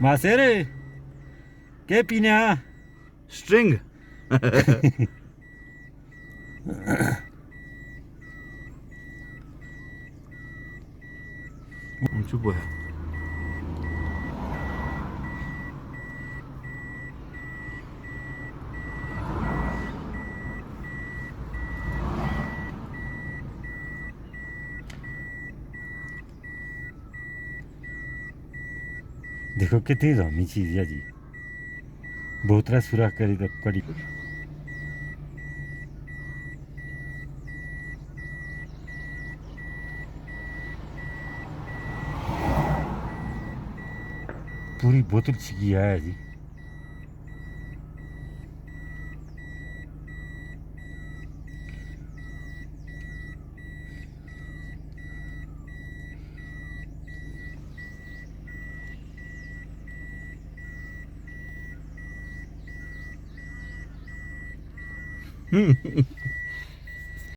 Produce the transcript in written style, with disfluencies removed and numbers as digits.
मासेरे के पीने स्ट्रिंग चुप है देखो कितनी धमी चीज है जी बहुतरा सुराख करी तो कड़ी पूरी बोतल छिकी है जी